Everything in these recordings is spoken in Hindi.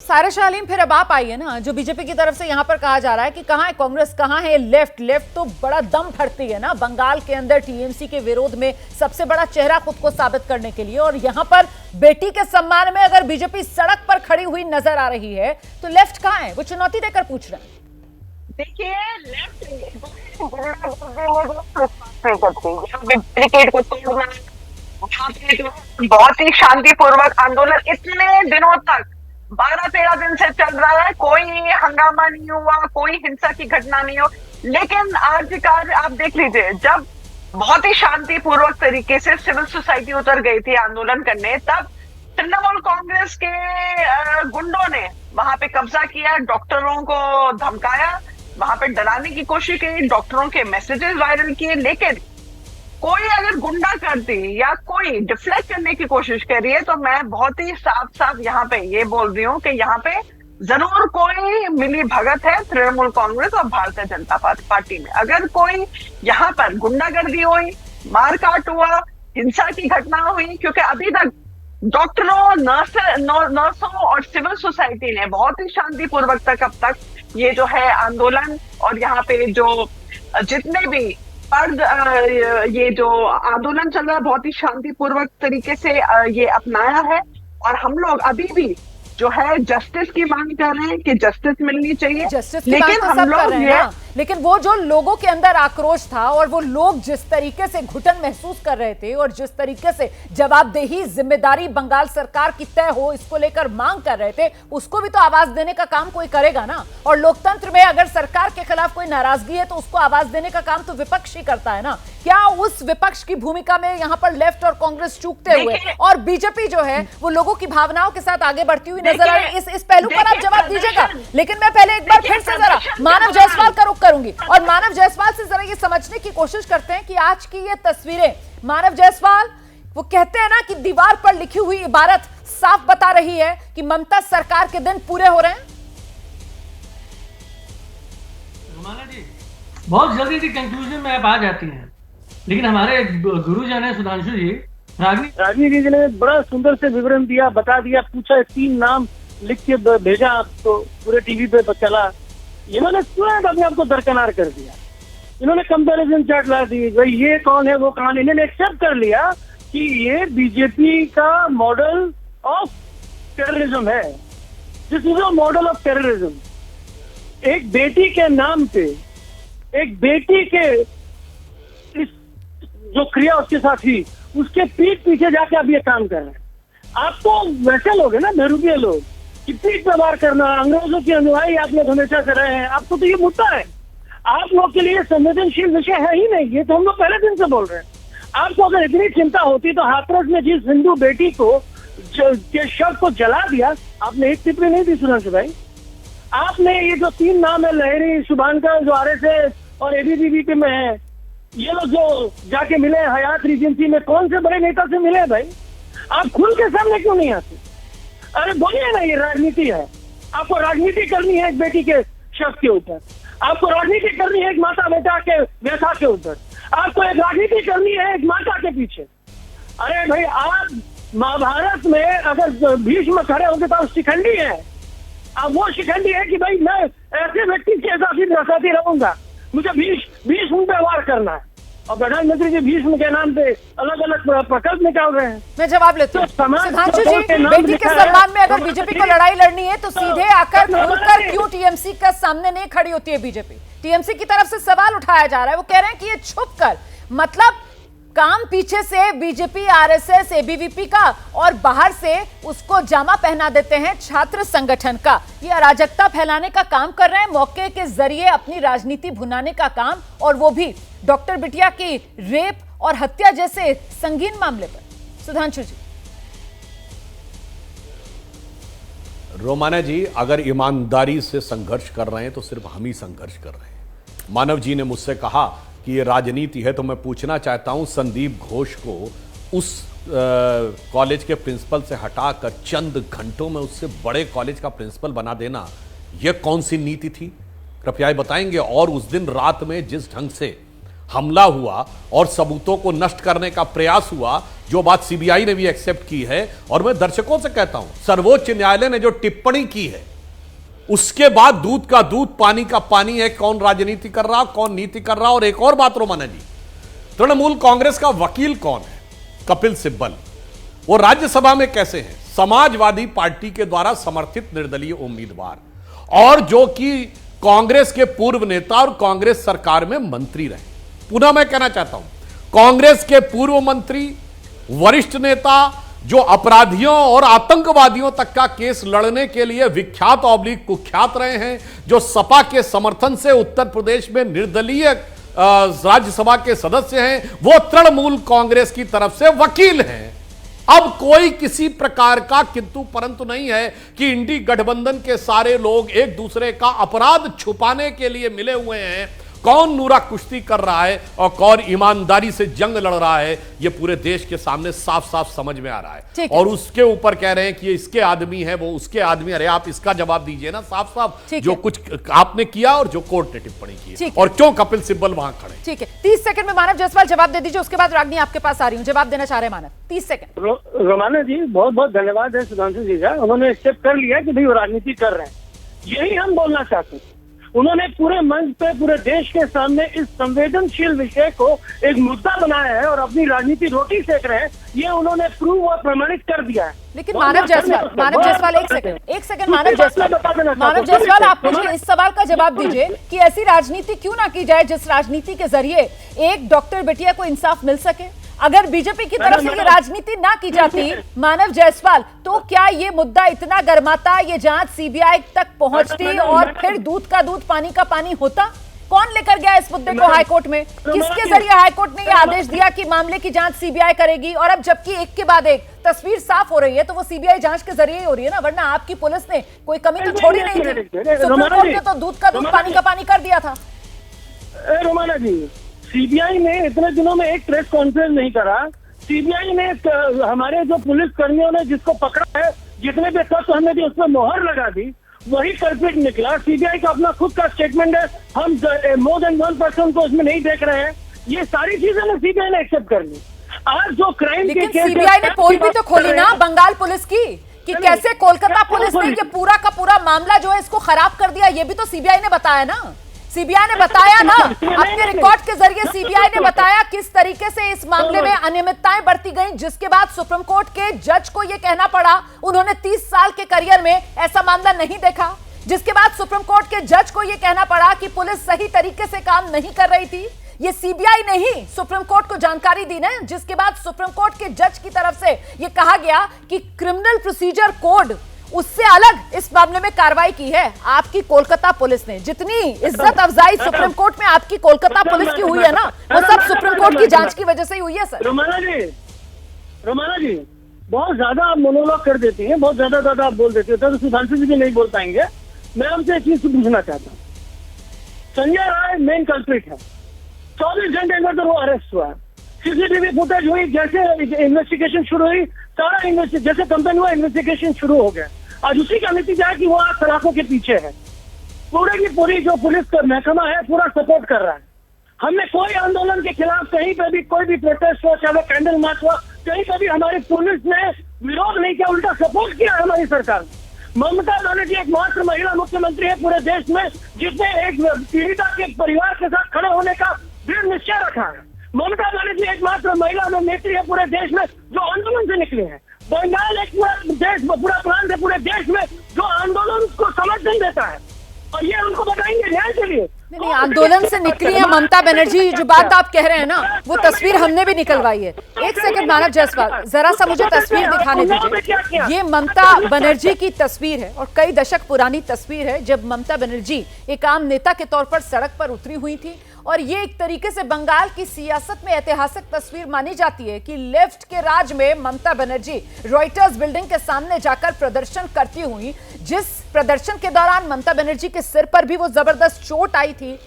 सारे शालीम फिर अब आप आइए ना। जो बीजेपी की तरफ से यहां पर कहा जा रहा है कि कहां है कांग्रेस, कहां है लेफ्ट। लेफ्ट तो बड़ा दम फड़ती है ना बंगाल के अंदर टीएमसी के विरोध में सबसे बड़ा चेहरा खुद को साबित करने के लिए, और यहां पर बेटी के सम्मान में अगर बीजेपी सड़क पर खड़ी हुई नजर आ रही है तो लेफ्ट कहां है? वो चुनौती देकर पूछ रहे हैं। देखिए, लेफ्ट बैरिकेड को तोड़ना, बहुत ही शांतिपूर्वक आंदोलन इतने दिनों तक 12-13 दिन से चल रहा है, कोई हंगामा नहीं हुआ, कोई हिंसा की घटना नहीं हो। लेकिन आज का आप देख लीजिए, जब बहुत ही शांतिपूर्वक तरीके से सिविल सोसाइटी उतर गई थी आंदोलन करने, तब तृणमूल कांग्रेस के गुंडों ने वहां पे कब्जा किया, डॉक्टरों को धमकाया, वहां पे डराने की कोशिश की, डॉक्टरों के मैसेजेस वायरल किए। लेकिन कोई अगर गुंडा करती या कोई डिफ्लेक्ट करने की कोशिश कर रही है तो मैं बहुत ही साफ साफ यहाँ पे ये बोल रही हूँ कि यहाँ पे जरूर कोई मिली भगत है तृणमूल कांग्रेस और भारतीय जनता पार्टी में। अगर कोई यहाँ पर गुंडागर्दी हुई, मारकाट हुआ, हिंसा की घटना हुई, क्योंकि अभी तक डॉक्टरों, नर्सों और सिविल सोसाइटी ने बहुत ही शांतिपूर्वक तक अब तक ये जो है आंदोलन और यहाँ पे जो जितने भी ये जो आंदोलन चल रहा है बहुत ही शांतिपूर्वक तरीके से ये अपनाया है। और हम लोग अभी भी जो है जस्टिस की मांग कर रहे हैं कि जस्टिस मिलनी चाहिए। जस्टिस की मांग तो सब कर रहे हैं ना, लेकिन वो जो लोगों के अंदर आक्रोश था और वो लोग जिस तरीके से घुटन महसूस कर रहे थे और जिस तरीके से जवाबदेही, जिम्मेदारी बंगाल सरकार की तय हो इसको लेकर मांग कर रहे थे, उसको भी तो आवाज देने का काम कोई करेगा ना। और लोकतंत्र में अगर सरकार के खिलाफ कोई नाराजगी है तो उसको आवाज देने का काम तो विपक्ष ही करता है ना। क्या उस विपक्ष की भूमिका में यहाँ पर लेफ्ट और कांग्रेस चूकते हुए और बीजेपी जो है वो लोगों की भावनाओं के साथ आगे बढ़ती हुई नजर आ रही है? इस पहलू पर आप जवाब दीजिएगा, लेकिन मैं पहले एक बार फिर से जरा मानव जायसवाल का रुख करूंगी और मानव जायसवाल से जरा ये समझने की कोशिश करते हैं कि आज की ये तस्वीरें, मानव जायसवाल, वो कहते हैं ना कि दीवार पर लिखी हुई इबारत साफ बता रही है कि ममता सरकार के दिन पूरे हो रहे हैं। जी बहुत जल्दी थी कंक्लूजन में आप आ जाती हैं, लेकिन हमारे गुरुजन है सुधांशु जी, राजनीति जी ने बड़ा सुंदर से विवरण दिया, बता दिया, पूछा, 3 नाम लिख के भेजा, तो पूरे टीवी पे चला। इन्होंने तुरंत अपने आप को दरकिनार कर दिया। इन्होंने कंपैरिजन चार्ट ला दी, भाई ये कौन है वो कौन है। इन्होंने एक्सेप्ट कर लिया कि ये बीजेपी का मॉडल ऑफ टेररिज्म है। This is a model of terrorism. एक बेटी के नाम पे, एक बेटी के इस जो क्रिया उसके साथ हुई, उसके पीठ पीछे जाके अब ये काम कर रहे हैं। आप तो वैसे लोग हैं ना, बेरुपये लोग, कि पीठ पे वार करना, अंग्रेजों की अनुयायी आप लोग हमेशा से रहे हैं। आपको तो ये मुद्दा है, आप लोग के लिए संवेदनशील विषय है ही नहीं। ये तो हम लोग पहले दिन से बोल रहे हैं। आपको अगर इतनी चिंता होती तो हाथरस में जिस हिंदू बेटी को के शव को जला दिया, आपने एक टिप्पणी नहीं दी सुधांशु भाई। आपने ये जो 3 नाम है, लहरी, शुभांकर जो आरएसएस और एबीवीपी में है, ये लोग जो जाके मिले हयात रीजेंसी में, कौन से बड़े नेता से मिले भाई? आप खुल के सामने क्यों नहीं आते? अरे बोलिए ना, ये राजनीति है। आपको राजनीति करनी है एक बेटी के शव के ऊपर, आपको राजनीति करनी है एक माता बेटा के व्यथा के ऊपर, आपको एक राजनीति करनी है एक माता के पीछे। अरे भाई, आप महाभारत में अगर भीष्म खड़े होंगे तो आप शिखंडी है। अब वो शिखंडी है कि भाई मैं ऐसे व्यक्ति के साथ ही रहूंगा, मुझे भीष्म पे वार करना है। और प्रधानमंत्री जी भीष्म के नाम पे अलग अलग प्रकल्प निकाल रहे हैं। मैं जवाब लेती हूँ। सुधांशु जी, बेटी के सम्मान में अगर बीजेपी को लड़ाई लड़नी है तो सीधे आकर खुलकर क्यों टीएमसी का सामने नहीं खड़ी होती है बीजेपी? टीएमसी की तरफ से सवाल उठाया जा रहा है, वो कह रहे हैं कि ये छुप कर, मतलब काम पीछे से बीजेपी, आरएसएस, एबीवीपी का और बाहर से उसको जामा पहना देते हैं छात्र संगठन का। ये अराजकता फैलाने का काम कर रहे हैं, मौके के जरिए अपनी राजनीति भुनाने का काम, और वो भी डॉक्टर बिटिया की रेप और हत्या जैसे संगीन मामले पर। सुधांशु जी। रोमाना जी, अगर ईमानदारी से संघर्ष कर रहे हैं तो सिर्फ हम ही संघर्ष कर रहे हैं। मानव जी ने मुझसे कहा कि ये राजनीति है, तो मैं पूछना चाहता हूं संदीप घोष को उस कॉलेज के प्रिंसिपल से हटाकर चंद घंटों में उससे बड़े कॉलेज का प्रिंसिपल बना देना, यह कौन सी नीति थी? कृपया बताएंगे। और उस दिन रात में जिस ढंग से हमला हुआ और सबूतों को नष्ट करने का प्रयास हुआ, जो बात सीबीआई ने भी एक्सेप्ट की है। और मैं दर्शकों से कहता हूं, सर्वोच्च न्यायालय ने जो टिप्पणी की है उसके बाद दूध का दूध पानी का पानी है, कौन राजनीति कर रहा, कौन नीति कर रहा। और एक और बात रोमाना जी, तृणमूल कांग्रेस का वकील कौन है? कपिल सिब्बल। वो राज्यसभा में कैसे हैं? समाजवादी पार्टी के द्वारा समर्थित निर्दलीय उम्मीदवार, और जो कि कांग्रेस के पूर्व नेता और कांग्रेस सरकार में मंत्री रहे। पुनः मैं कहना चाहता हूं, कांग्रेस के पूर्व मंत्री, वरिष्ठ नेता, जो अपराधियों और आतंकवादियों तक का केस लड़ने के लिए विख्यात ऑब्लिक कुख्यात रहे हैं, जो सपा के समर्थन से उत्तर प्रदेश में निर्दलीय राज्यसभा के सदस्य हैं, वो तृणमूल कांग्रेस की तरफ से वकील हैं। अब कोई किसी प्रकार का किंतु परंतु नहीं है कि इंडी गठबंधन के सारे लोग एक दूसरे का अपराध छुपाने के लिए मिले हुए हैं। कौन नूरा कुश्ती कर रहा है और कौन ईमानदारी से जंग लड़ रहा है, ये पूरे देश के सामने साफ साफ समझ में आ रहा है। और उसके ऊपर कह रहे हैं कि ये इसके आदमी है, वो उसके आदमी। अरे आप इसका जवाब दीजिए ना साफ साफ, जो कुछ आपने किया और जो कोर्ट ने टिप्पणी की, और क्यों कपिल सिब्बल वहां खड़े। ठीक है, 30 सेकंड में मानव जायसवाल जवाब दे दीजिए, उसके बाद रागनी आपके पास आ रही हूं, जवाब देना चाह रहे हैं मानव। 30 सेकंड। रोमाना जी बहुत बहुत धन्यवाद है सुधांशु जी का, उन्होंने एक्सेप्ट कर लिया कि भाई वो राजनीति कर रहे हैं। यही हम बोलना चाहते हैं। उन्होंने पूरे मंच पे पूरे देश के सामने इस संवेदनशील विषय को एक मुद्दा बनाया है और अपनी राजनीति रोटी सेक रहे हैं, ये उन्होंने प्रूव और प्रमाणित कर दिया है। लेकिन मानव जायसवाल एक सेकंड मानव जायसवाल आप मुझे इस सवाल का जवाब दीजिए कि ऐसी राजनीति क्यों ना की जाए जिस राजनीति के जरिए एक डॉक्टर बिटिया को इंसाफ मिल सके। अगर बीजेपी की तरफ से ये राजनीति ना की जाती मानव जायसवाल, तो क्या ये मुद्दा इतना गर्माता, ये जांच सीबीआई तक पहुंचती और फिर दूध का दूध पानी का पानी होता? कौन लेकर गया इस मुद्दे को हाईकोर्ट में? किसके जरिए हाईकोर्ट ने ये आदेश दिया कि मामले की जांच सीबीआई करेगी? और अब जबकि एक के बाद एक तस्वीर साफ हो रही है, तो वो सीबीआई जांच के जरिए ही हो रही है ना, वरना आपकी पुलिस ने कोई कमी तो छोड़ी नहीं थी। सुप्रीम कोर्ट ने तो दूध का दूध पानी का पानी कर दिया था। रोमाना जी, सीबीआई ने इतने दिनों में एक प्रेस कॉन्फ्रेंस नहीं करा। सीबीआई ने हमारे जो पुलिस कर्मियों ने जिसको पकड़ा है, जितने भी तथ्य हमने भी उसमें मोहर लगा दी, वही कल्प्रिट निकला। सीबीआई का अपना खुद का स्टेटमेंट है, हम मोर देन 1% को उसमें नहीं देख रहे हैं। ये सारी चीजें ना सीबीआई ने एक्सेप्ट कर ली। आज जो क्राइम के केस, सीबीआई ने पोल भी तो खोली ना बंगाल पुलिस की, कि कैसे कोलकाता पुलिस ने ये पूरा का पूरा मामला जो है इसको खराब कर दिया। ये भी तो सीबीआई ने बताया ना, सीबीआई ने बताया ना, अपने रिकॉर्ड के जरिए सीबीआई ने बताया किस तरीके से इस मामले में अनियमितताएं बढ़ती गईं, जिसके बाद सुप्रीम कोर्ट के जज को यह कहना पड़ा, उन्होंने 30 साल के करियर में ऐसा मामला नहीं देखा, जिसके बाद सुप्रीम कोर्ट के जज को यह कहना पड़ा कि पुलिस सही तरीके से काम नहीं कर रही थी। ये सीबीआई ने ही सुप्रीम कोर्ट को जानकारी दी ना, जिसके बाद सुप्रीम कोर्ट के जज की तरफ से यह कहा गया कि क्रिमिनल प्रोसीजर कोड उससे अलग इस मामले में कार्रवाई की है आपकी कोलकाता पुलिस ने। जितनी इज्जत अफजाई सुप्रीम कोर्ट में आपकी कोलकाता पुलिस की हुई है ना, वो सब सुप्रीम कोर्ट की जांच की वजह से ही हुई है। सर रोमाना जी बहुत ज्यादा आप मोनोलॉग कर देती हैं, बहुत ज्यादा आप बोल देती है, तो सुधांशु जी नहीं बोल पाएंगे। मैं आपसे एक चीज पूछना चाहता हूँ। संजय राय मेन कल्प्रिट है, 24 घंटे अंदर तो वो अरेस्ट हुआ। सीसीटीवी फुटेज हुई, जैसे इन्वेस्टिगेशन शुरू हुई, सारा जैसे कंप्लेन हुआ इन्वेस्टिगेशन शुरू हो गया। आज उसी का नतीजा है कि वो आज सलाखों के पीछे है। पूरे की पूरी जो पुलिस का महकमा है पूरा सपोर्ट कर रहा है। हमने कोई आंदोलन के खिलाफ कहीं पे भी कोई भी प्रोटेस्ट हुआ, चाहे कैंडल मार्च हुआ, कहीं पे भी हमारी पुलिस ने विरोध नहीं किया, उल्टा सपोर्ट किया हमारी सरकार ने। ममता बनर्जी एकमात्र महिला मुख्यमंत्री है पूरे देश में जिसने एक पीड़िता के परिवार के साथ खड़े होने का दृढ़ निश्चय रखा है। ममता बनर्जी एकमात्र महिला नेत्री है पूरे देश में जो आंदोलन से निकले हैं। बंगाल एक पूरा प्रांत है पूरे देश में जो आंदोलन को समर्थन देता है, और ये उनको बताएंगे न्याय के लिए। नहीं, आंदोलन से निकली है ममता बनर्जी, जो बात आप कह रहे हैं ना, वो तस्वीर हमने भी निकलवाई है। एक सेकंड मानव जायसवाल, जरा सा मुझे तस्वीर दिखाने दीजिए। ये ममता बनर्जी की तस्वीर है और कई दशक पुरानी तस्वीर है, जब ममता बनर्जी एक आम नेता के तौर पर सड़क पर उतरी हुई थी। और ये एक तरीके से बंगाल की सियासत में ऐतिहासिक तस्वीर मानी जाती है कि लेफ्ट के राज में ममता बनर्जी रॉयटर्स बिल्डिंग के सामने जाकर प्रदर्शन करती हुई, जिस प्रदर्शन के दौरान ममता बनर्जी के सिर पर भी वो जबरदस्त चोट आई थी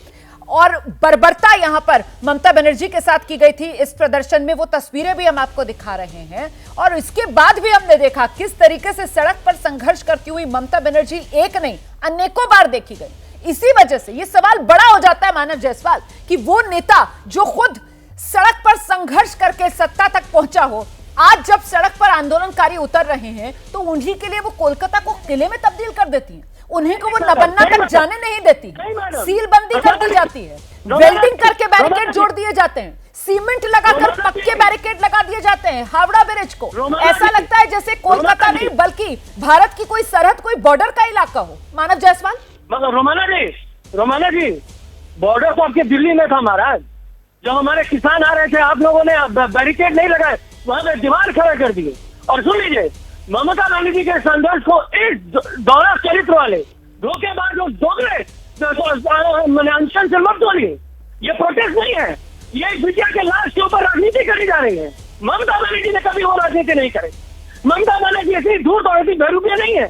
और बर्बरता यहां पर ममता बनर्जी के साथ की गई थी इस प्रदर्शन में। वो तस्वीरें भी हम आपको दिखा रहे हैं। और इसके बाद भी हमने देखा किस तरीके से सड़क पर संघर्ष करती हुई ममता बनर्जी एक नहीं अनेकों बार देखी गई। इसी वजह से ये सवाल बड़ा हो जाता है मानव जायसवाल कि वो नेता जो खुद सड़क पर संघर्ष करके सत्ता तक पहुंचा हो, आज जब सड़क पर आंदोलनकारी उतर रहे हैं तो उन्हीं के लिए वो कोलकाता को किले में तब्दील कर देती हैं, उन्हीं को वो नबन्ना तक जाने नहीं देती, सील बंदी कर दी जाती है, वेल्डिंग करके बैरिकेड जोड़ दिए जाते हैं, सीमेंट लगाकर पक्के बैरिकेड लगा दिए जाते हैं हावड़ा ब्रिज को। ऐसा लगता है जैसे कोलकाता नहीं बल्कि भारत की कोई सरहद, कोई बॉर्डर का इलाका हो। मानव जायसवाल, मगर रोमाना जी बॉर्डर तो आपके दिल्ली में था महाराज, जब हमारे किसान आ रहे थे आप लोगों ने बैरिकेड नहीं लगाए, वहां पे दीवार खड़ा कर दिए। और सुन लीजिए, ममता बनर्जी के संघर्ष को एक दौरा चरित्र वाले धोखेबाज लोग दोगले अनशन से मत बोलिए, ये प्रोटेस्ट नहीं है, ये विद्या के लाश के ऊपर राजनीति करी जा रही है। ममता बनर्जी ने कभी वो राजनीति नहीं करे। ममता बनर्जी ऐसी धूर्त और ऐसी बेरूपिया नहीं है,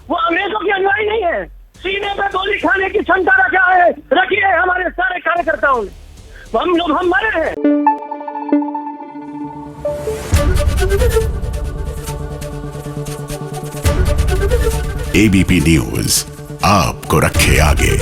वो अंग्रेजों की अनुयायी नहीं है। सीने पे गोली खाने की क्षमता रखी है हमारे सारे कार्यकर्ताओं ने। हम मरे हैं। एबीपी न्यूज आपको रखे आगे।